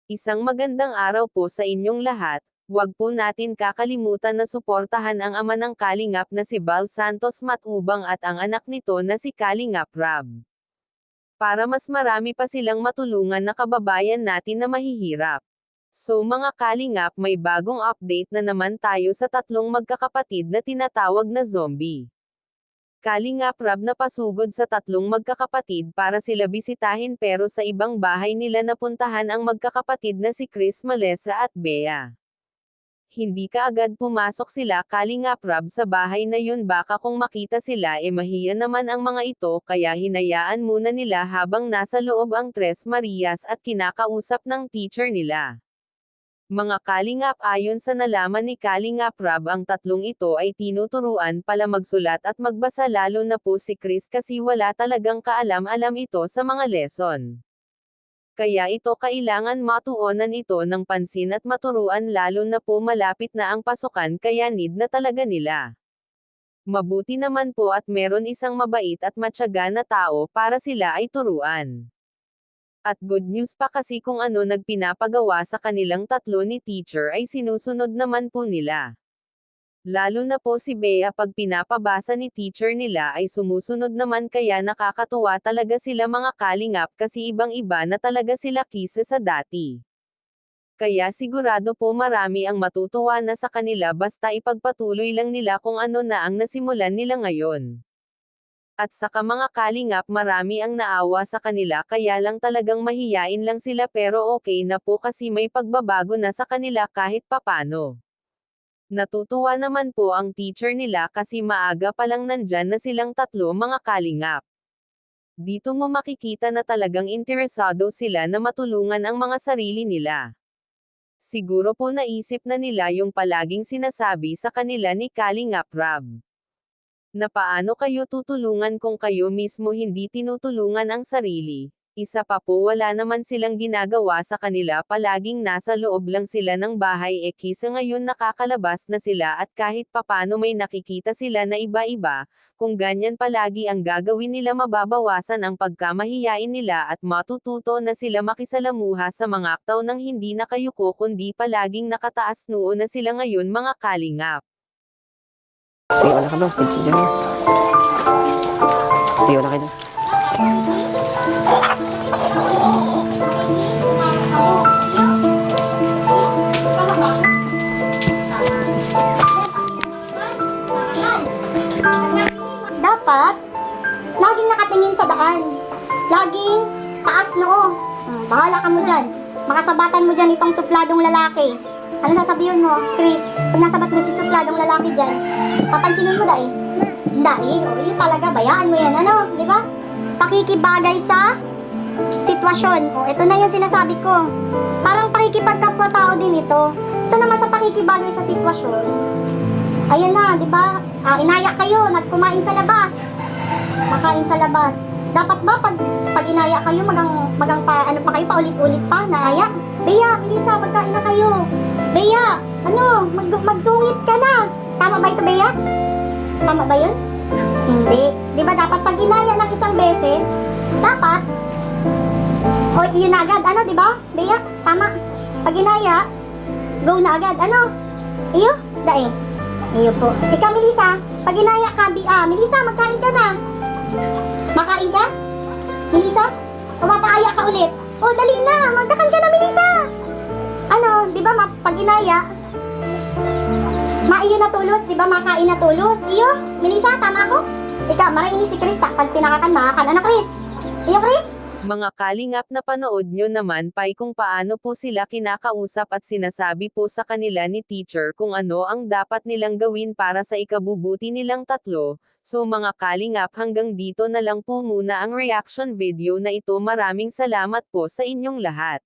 Isang magandang araw po sa inyong lahat. Huwag po natin kakalimutan na suportahan ang ama ng Kalingap na si Val Santos Matubang at ang anak nito na si Kalingap Rab. Para mas marami pa silang matulungan na kababayan natin na mahihirap. So mga Kalingap, may bagong update na naman tayo sa tatlong magkakapatid na tinatawag na zombie. Kalingap Rab napasugod sa tatlong magkakapatid para sila bisitahin pero sa ibang bahay nila napuntahan ang magkakapatid na si Chris Malesa at Bea. Hindi kaagad pumasok sila Kalingap Rab sa bahay na yun, baka kung makita sila mahiya naman ang mga ito, kaya hinayaan muna nila habang nasa loob ang Tres Marias at kinakausap ng teacher nila. Mga Kalingap, ayon sa nalaman ni Kalingap Rab, ang tatlong ito ay tinuturuan pala magsulat at magbasa, lalo na po si Chris kasi wala talagang kaalam-alam ito sa mga lesson. Kaya ito kailangan matuonan ito ng pansin at maturuan, lalo na po malapit na ang pasukan, kaya need na talaga nila. Mabuti naman po at meron isang mabait at matyaga na tao para sila ay turuan. At good news pa kasi kung ano nagpinapagawa sa kanilang tatlo ni teacher ay sinusunod naman po nila. Lalo na po si Bea, pag pinapabasa ni teacher nila ay sumusunod naman, kaya nakakatuwa talaga sila mga Kalingap kasi ibang-iba na talaga sila kisa sa dati. Kaya sigurado po marami ang matutuwa na sa kanila basta ipagpatuloy lang nila kung ano na ang nasimulan nila ngayon. At saka mga Kalingap, marami ang naawa sa kanila, kaya lang talagang mahiyain lang sila, pero okay na po kasi may pagbabago na sa kanila kahit papano. Natutuwa naman po ang teacher nila kasi maaga pa lang nandyan na silang tatlo mga Kalingap. Dito mo makikita na talagang interesado sila na matulungan ang mga sarili nila. Siguro po naisip na nila yung palaging sinasabi sa kanila ni Kalingap Rab, na paano kayo tutulungan kung kayo mismo hindi tinutulungan ang sarili. Isa pa po, wala naman silang ginagawa sa kanila, palaging nasa loob lang sila ng bahay, kisa ngayon nakakalabas na sila at kahit papano may nakikita sila na iba-iba. Kung ganyan palagi ang gagawin nila, mababawasan ang pagkamahiyain nila at matututo na sila makisalamuha sa mga aktaw ng hindi nakayuko kundi palaging nakataas noo na sila ngayon mga Kalingap. Sige, wala ka doon. Pagkikita niya. Sige, wala ka doon. Dapat, laging nakatingin sa daan. Laging taas noo. Bahala ka mo dyan. Makasabatan mo dyan itong supladong lalaki. Ano sasabihin mo, Chris? Pag nasabat mo si supladong lalaki dyan, papansinin mo dai. Dai, o yun talaga, bayaan mo yan, ano? Di ba? Pakikibagay sa sitwasyon. O, ito na yung sinasabi ko. Parang pakikipagkapwa-tao din ito. Ito naman sa pakikibagay sa sitwasyon. Ayan na, di ba? Inaya kayo, nagkumain sa labas. Makain sa labas. Dapat ba pag inaya kayo, magang pa, ano pa kayo, paulit-ulit pa, naaya? Bea, Melissa, magkain na kayo. Bea, ano, magsungit ka na. Tama ba ito, Bea? Tama ba yun? Hindi. Di ba dapat pag inaya ng isang beses, dapat, o yun na agad, ano, di ba? Bea, tama. Pag inaya, go na agad, ano? Iyo, dae. Iyo po. Ikaw, Melissa, pag inaya ka, Melissa, magkain ka na. Makain ka? Melissa? O mapaaya ka ulit? O dali na, magkakan ka na, Melissa. Ano, di ba pag inaya, maiyo na tulos, di ba makain na tulos? Iyo, Melissa, tama ako? Ikaw, marainis si Chris, pag pinakakan, makakan. Ano, Chris? Iyo, Chris? Mga Kalingap, na panood nyo naman pay kung paano po sila kinakausap at sinasabi po sa kanila ni teacher kung ano ang dapat nilang gawin para sa ikabubuti nilang tatlo. So mga Kalingap, hanggang dito na lang po muna ang reaction video na ito. Maraming salamat po sa inyong lahat.